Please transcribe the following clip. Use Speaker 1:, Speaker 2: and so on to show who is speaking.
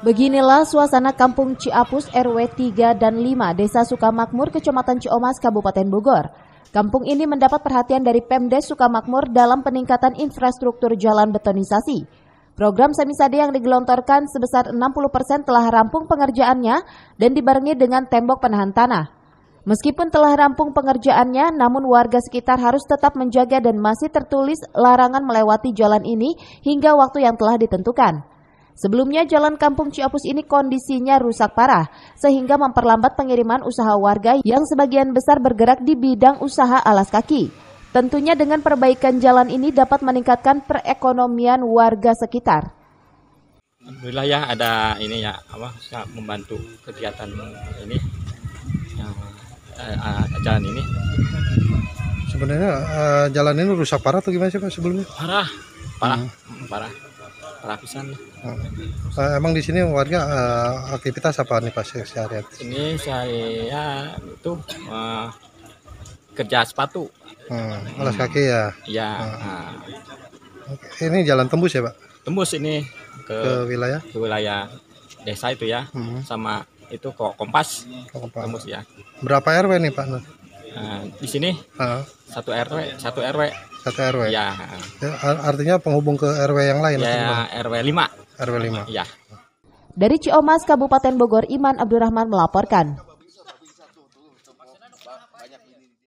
Speaker 1: Beginilah suasana Kampung Ciapus RW 3 dan 5 Desa Sukamakmur, Kecamatan Ciomas, Kabupaten Bogor. Kampung ini mendapat perhatian dari Pemdes Sukamakmur dalam peningkatan infrastruktur jalan betonisasi. Program Semisade yang digelontorkan sebesar 60% telah rampung pengerjaannya dan dibarengi dengan tembok penahan tanah. Meskipun telah rampung pengerjaannya, namun warga sekitar harus tetap menjaga dan masih tertulis larangan melewati jalan ini hingga waktu yang telah ditentukan. Sebelumnya jalan Kampung Ciapus ini kondisinya rusak parah, sehingga memperlambat pengiriman usaha warga yang sebagian besar bergerak di bidang usaha alas kaki. Tentunya dengan perbaikan jalan ini dapat meningkatkan perekonomian warga sekitar.
Speaker 2: Alhamdulillah ya ada ini ya membantu kegiatan ini jalan ini.
Speaker 3: Sebenarnya jalan ini rusak parah atau gimana sih Pak sebelumnya?
Speaker 2: Parah pisan.
Speaker 3: Emang di sini warga aktivitas apa nih Pak sehari-hari?
Speaker 2: Ini saya itu kerja sepatu.
Speaker 3: Alas kaki ya?
Speaker 2: Iya.
Speaker 3: Ini jalan tembus ya Pak?
Speaker 2: Tembus ini ke wilayah desa itu ya, sama itu kok Kompas. Tembus ya.
Speaker 3: Berapa RW nih Pak?
Speaker 2: Di sini satu RW.
Speaker 3: Satu RW?
Speaker 2: Ya.
Speaker 3: Artinya penghubung ke RW yang lain?
Speaker 2: Ya, RW 5.
Speaker 3: RW 5?
Speaker 2: Ya.
Speaker 1: Dari Ciomas, Kabupaten Bogor, Iman Abdurrahman melaporkan.